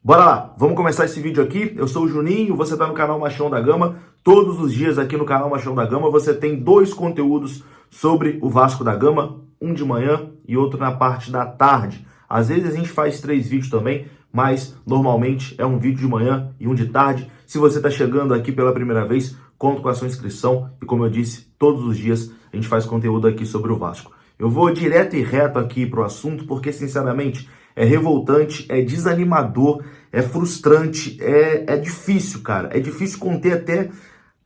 Bora lá, vamos começar esse vídeo aqui. Eu sou o Juninho, você está no canal Machão da Gama. Todos os dias aqui no canal Machão da Gama você tem dois conteúdos sobre o Vasco da Gama, um de manhã e outro na parte da tarde. Às vezes a gente faz 3 vídeos também, mas normalmente é um vídeo de manhã e um de tarde. Se você está chegando aqui pela primeira vez, conto com a sua inscrição e, como eu disse, todos os dias a gente faz conteúdo aqui sobre o Vasco. Eu vou direto e reto aqui para o assunto porque, sinceramente, é revoltante, é desanimador, é frustrante, é difícil, cara. É difícil conter até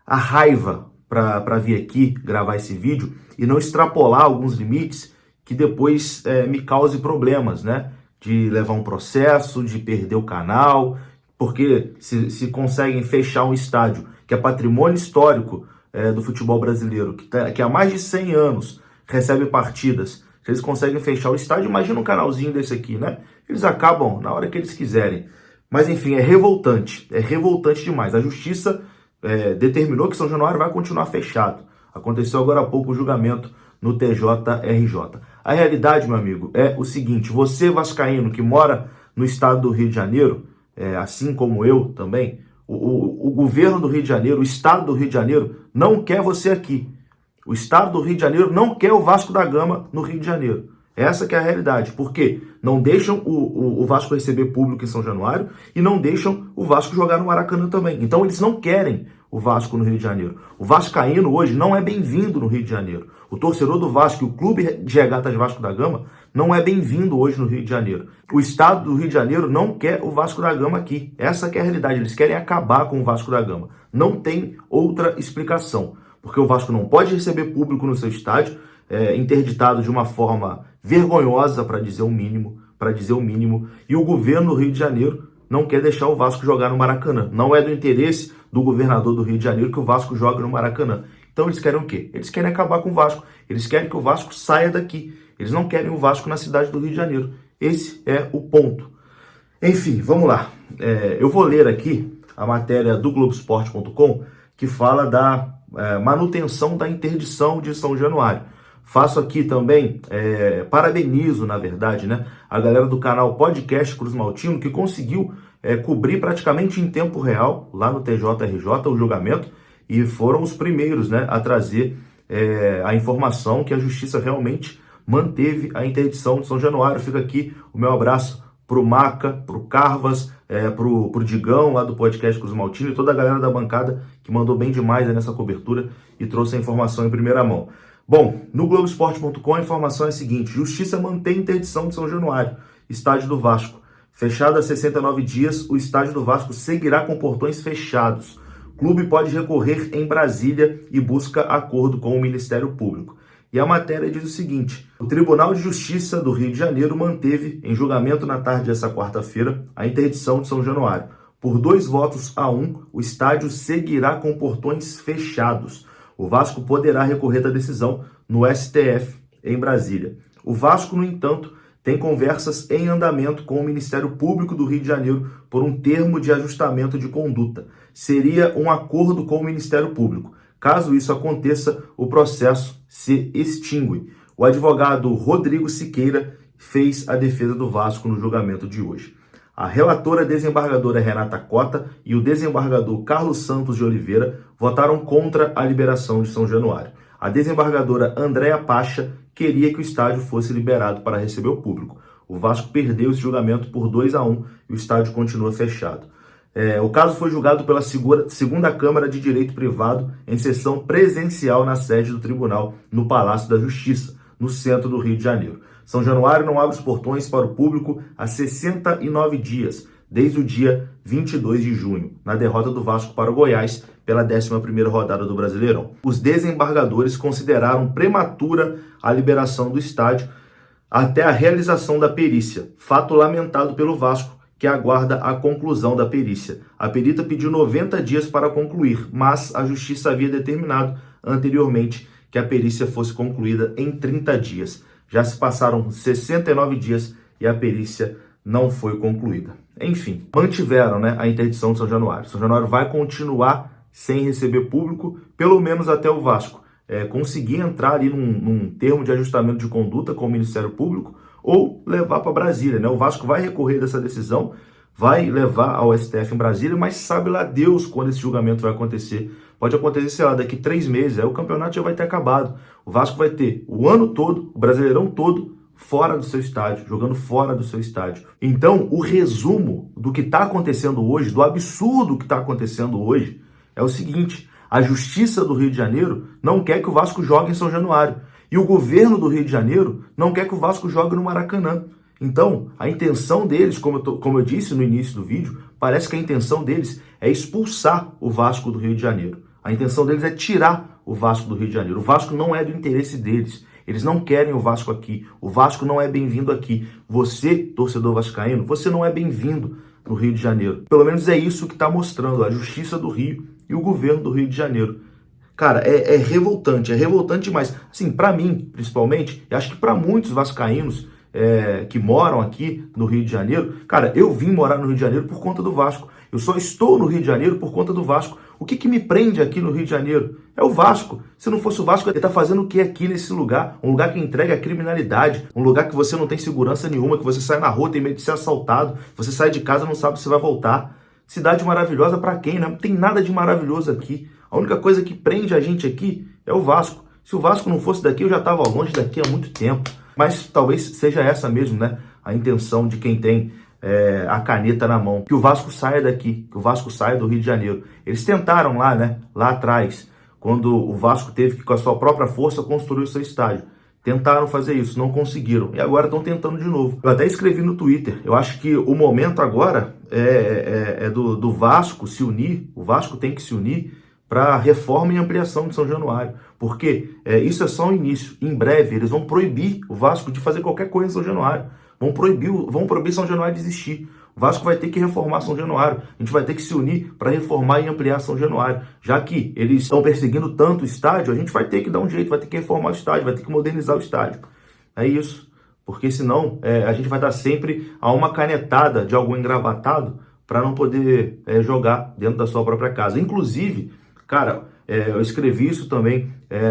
a raiva para vir aqui gravar esse vídeo e não extrapolar alguns limites que depois me cause problemas, né? De levar um processo, de perder o canal, porque se conseguem fechar um estádio que é patrimônio histórico do futebol brasileiro, que há mais de 100 anos recebe partidas. Se eles conseguem fechar o estádio, imagina um canalzinho desse aqui, né? Eles acabam na hora que eles quiserem. Mas enfim, é revoltante demais. A justiça determinou que São Januário vai continuar fechado. Aconteceu agora há pouco o julgamento no TJRJ. A realidade, meu amigo, é o seguinte: você vascaíno que mora no estado do Rio de Janeiro, assim como eu também, o governo do Rio de Janeiro, o estado do Rio de Janeiro, não quer você aqui. O estado do Rio de Janeiro não quer o Vasco da Gama no Rio de Janeiro. Essa que é a realidade. Por quê? Não deixam o Vasco receber público em São Januário e não deixam o Vasco jogar no Maracanã também. Então eles não querem o Vasco no Rio de Janeiro. O vascaíno hoje não é bem-vindo no Rio de Janeiro. O torcedor do Vasco e o Clube de Regatas Vasco da Gama não é bem-vindo hoje no Rio de Janeiro. O estado do Rio de Janeiro não quer o Vasco da Gama aqui. Essa que é a realidade. Eles querem acabar com o Vasco da Gama. Não tem outra explicação. Porque o Vasco não pode receber público no seu estádio, interditado de uma forma vergonhosa, para dizer o mínimo, e o governo do Rio de Janeiro não quer deixar o Vasco jogar no Maracanã. Não é do interesse do governador do Rio de Janeiro que o Vasco jogue no Maracanã. Então eles querem o quê? Eles querem acabar com o Vasco. Eles querem que o Vasco saia daqui. Eles não querem o Vasco na cidade do Rio de Janeiro. Esse é o ponto. Enfim, vamos lá. Eu vou ler aqui a matéria do Globoesporte.com que fala da manutenção da interdição de São Januário. Faço aqui também, parabenizo, na verdade, né, a galera do canal Podcast Cruz Maltino, que conseguiu cobrir praticamente em tempo real, lá no TJRJ, o julgamento, e foram os primeiros, né, a trazer a informação que a Justiça realmente manteve a interdição de São Januário. Fica aqui o meu abraço pro Maca, pro Carvas, pro Digão lá do Podcast Cruz Maltino e toda a galera da bancada que mandou bem demais nessa cobertura e trouxe a informação em primeira mão. Bom, no Globoesporte.com a informação é a seguinte: Justiça mantém interdição de São Januário, estádio do Vasco. Fechado há 69 dias, o estádio do Vasco seguirá com portões fechados. O clube pode recorrer em Brasília e busca acordo com o Ministério Público. E a matéria diz o seguinte: o Tribunal de Justiça do Rio de Janeiro manteve, em julgamento na tarde desta quarta-feira, a interdição de São Januário. Por 2-1, o estádio seguirá com portões fechados. O Vasco poderá recorrer da decisão no STF, em Brasília. O Vasco, no entanto, tem conversas em andamento com o Ministério Público do Rio de Janeiro por um termo de ajustamento de conduta. Seria um acordo com o Ministério Público. Caso isso aconteça, o processo se extingue. O advogado Rodrigo Siqueira fez a defesa do Vasco no julgamento de hoje. A relatora desembargadora Renata Cota e o desembargador Carlos Santos de Oliveira votaram contra a liberação de São Januário. A desembargadora Andréa Pacha queria que o estádio fosse liberado para receber o público. O Vasco perdeu esse julgamento por 2-1 e o estádio continua fechado. O caso foi julgado pela segunda Câmara de Direito Privado em sessão presencial na sede do tribunal, no Palácio da Justiça, no centro do Rio de Janeiro. São Januário não abre os portões para o público há 69 dias, desde o dia 22 de junho, na derrota do Vasco para o Goiás pela 11ª rodada do Brasileirão. Os desembargadores consideraram prematura a liberação do estádio até a realização da perícia, fato lamentado pelo Vasco, que aguarda a conclusão da perícia. A perita pediu 90 dias para concluir, mas a Justiça havia determinado anteriormente que a perícia fosse concluída em 30 dias. Já se passaram 69 dias e a perícia não foi concluída. Enfim, mantiveram, né, a interdição de São Januário. São Januário vai continuar sem receber público, pelo menos até o Vasco conseguir entrar ali num termo de ajustamento de conduta com o Ministério Público ou levar para Brasília, né? O Vasco vai recorrer dessa decisão, vai levar ao STF em Brasília, mas sabe lá Deus quando esse julgamento vai acontecer. Pode acontecer, sei lá, daqui 3 meses, aí o campeonato já vai ter acabado. O Vasco vai ter o ano todo, o Brasileirão todo, fora do seu estádio, jogando fora do seu estádio. Então, o resumo do que está acontecendo hoje, do absurdo que está acontecendo hoje, é o seguinte: a Justiça do Rio de Janeiro não quer que o Vasco jogue em São Januário. E o governo do Rio de Janeiro não quer que o Vasco jogue no Maracanã. Então, a intenção deles, como eu disse no início do vídeo, parece que a intenção deles é expulsar o Vasco do Rio de Janeiro. A intenção deles é tirar o Vasco do Rio de Janeiro. O Vasco não é do interesse deles. Eles não querem o Vasco aqui. O Vasco não é bem-vindo aqui. Você, torcedor vascaíno, você não é bem-vindo no Rio de Janeiro. Pelo menos é isso que está mostrando a Justiça do Rio e o governo do Rio de Janeiro. Cara, é revoltante demais. Assim, para mim, principalmente, e acho que para muitos vascaínos que moram aqui no Rio de Janeiro, cara, eu vim morar no Rio de Janeiro por conta do Vasco. Eu só estou no Rio de Janeiro por conta do Vasco. O que me prende aqui no Rio de Janeiro? É o Vasco. Se não fosse o Vasco, ele tá fazendo o que aqui nesse lugar? Um lugar que entrega a criminalidade, um lugar que você não tem segurança nenhuma, que você sai na rua, tem medo de ser assaltado, você sai de casa, não sabe se vai voltar. Cidade maravilhosa para quem, né? Não tem nada de maravilhoso aqui. A única coisa que prende a gente aqui é o Vasco. Se o Vasco não fosse daqui, eu já estava longe daqui há muito tempo. Mas talvez seja essa mesmo, né? A intenção de quem tem a caneta na mão. Que o Vasco saia daqui, que o Vasco saia do Rio de Janeiro. Eles tentaram lá, né? Lá atrás, quando o Vasco teve que, com a sua própria força, construir o seu estádio. Tentaram fazer isso, não conseguiram. E agora estão tentando de novo. Eu até escrevi no Twitter. Eu acho que o momento agora é do Vasco se unir. O Vasco tem que se unir para a reforma e ampliação de São Januário. Porque isso é só o início. Em breve, eles vão proibir o Vasco de fazer qualquer coisa em São Januário. Vão proibir São Januário de existir. O Vasco vai ter que reformar São Januário. A gente vai ter que se unir para reformar e ampliar São Januário. Já que eles estão perseguindo tanto o estádio, a gente vai ter que dar um jeito, vai ter que reformar o estádio, vai ter que modernizar o estádio. É isso. Porque senão a gente vai dar sempre a uma canetada de algum engravatado para não poder jogar dentro da sua própria casa. Inclusive, cara, eu escrevi isso também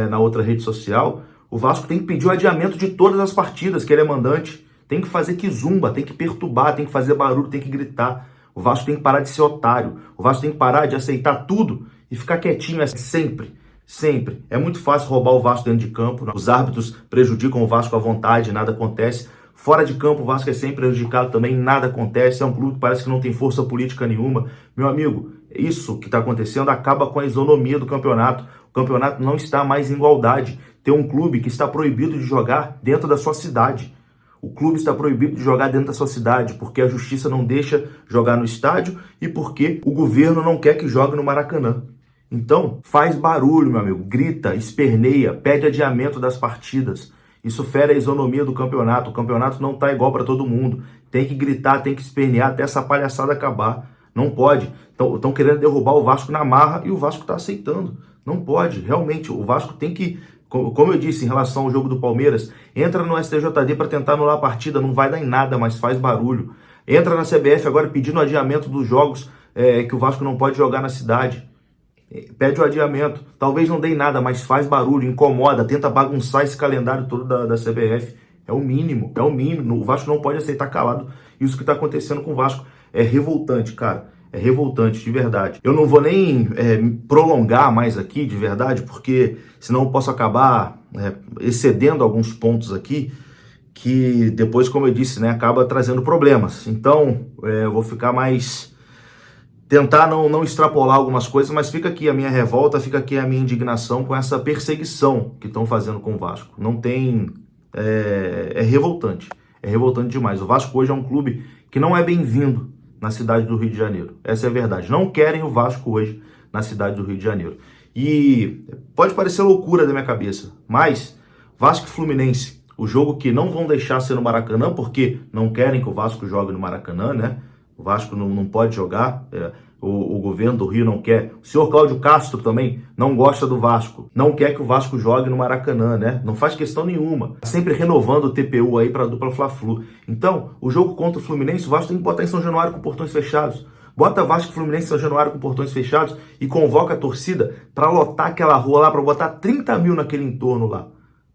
na outra rede social. O Vasco tem que pedir o adiamento de todas as partidas que ele é mandante. Tem que fazer quizumba, tem que perturbar, tem que fazer barulho, tem que gritar. O Vasco tem que parar de ser otário. O Vasco tem que parar de aceitar tudo e ficar quietinho sempre. Sempre. É muito fácil roubar o Vasco dentro de campo. Os árbitros prejudicam o Vasco à vontade, nada acontece. Fora de campo, o Vasco é sempre prejudicado também, nada acontece. É um clube que parece que não tem força política nenhuma. Meu amigo, isso que está acontecendo acaba com a isonomia do campeonato. O campeonato não está mais em igualdade. Tem um clube que está proibido de jogar dentro da sua cidade. O clube está proibido de jogar dentro da sua cidade porque a justiça não deixa jogar no estádio e porque o governo não quer que jogue no Maracanã. Então, faz barulho, meu amigo, grita, esperneia, pede adiamento das partidas. Isso fere a isonomia do campeonato. O campeonato não está igual para todo mundo. Tem que gritar, tem que espernear até essa palhaçada acabar. Não pode. Estão querendo derrubar o Vasco na marra e o Vasco está aceitando. Não pode. Realmente, o Vasco tem que... Como eu disse em relação ao jogo do Palmeiras, entra no STJD para tentar anular a partida, não vai dar em nada, mas faz barulho. Entra na CBF agora pedindo adiamento dos jogos que o Vasco não pode jogar na cidade. Pede o adiamento. Talvez não dê em nada, mas faz barulho, incomoda, tenta bagunçar esse calendário todo da CBF. É o mínimo, é o mínimo. O Vasco não pode aceitar calado isso que está acontecendo com o Vasco. É revoltante, cara. É revoltante, de verdade. Eu não vou nem prolongar mais aqui, de verdade, porque senão eu posso acabar excedendo alguns pontos aqui, que depois, como eu disse, né, acaba trazendo problemas. Então, eu vou ficar mais... Tentar não extrapolar algumas coisas, mas fica aqui a minha revolta, fica aqui a minha indignação com essa perseguição que estão fazendo com o Vasco. Não tem... É revoltante. É revoltante demais. O Vasco hoje é um clube que não é bem-vindo na cidade do Rio de Janeiro. Essa é a verdade. Não querem o Vasco hoje na cidade do Rio de Janeiro. E pode parecer loucura da minha cabeça, mas Vasco e Fluminense, o jogo que não vão deixar ser no Maracanã, porque não querem que o Vasco jogue no Maracanã, né? O Vasco não pode jogar, o governo do Rio não quer. O senhor Cláudio Castro também não gosta do Vasco, não quer que o Vasco jogue no Maracanã, né? Não faz questão nenhuma. Sempre renovando o TPU aí para a dupla Fla-Flu. Então, o jogo contra o Fluminense, o Vasco tem que botar em São Januário com portões fechados. Bota Vasco e Fluminense em São Januário com portões fechados e convoca a torcida para lotar aquela rua lá, para botar 30 mil naquele entorno lá,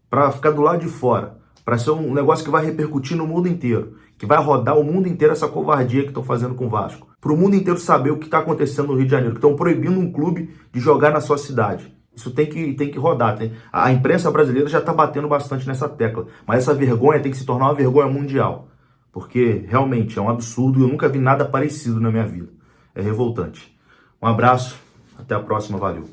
para ficar do lado de fora, para ser um negócio que vai repercutir no mundo inteiro. que vai rodar o mundo inteiro essa covardia que estão fazendo com o Vasco. Para o mundo inteiro saber o que está acontecendo no Rio de Janeiro, que estão proibindo um clube de jogar na sua cidade. Isso tem que rodar. A imprensa brasileira já está batendo bastante nessa tecla. Mas essa vergonha tem que se tornar uma vergonha mundial. Porque realmente é um absurdo e eu nunca vi nada parecido na minha vida. É revoltante. Um abraço, até a próxima, valeu.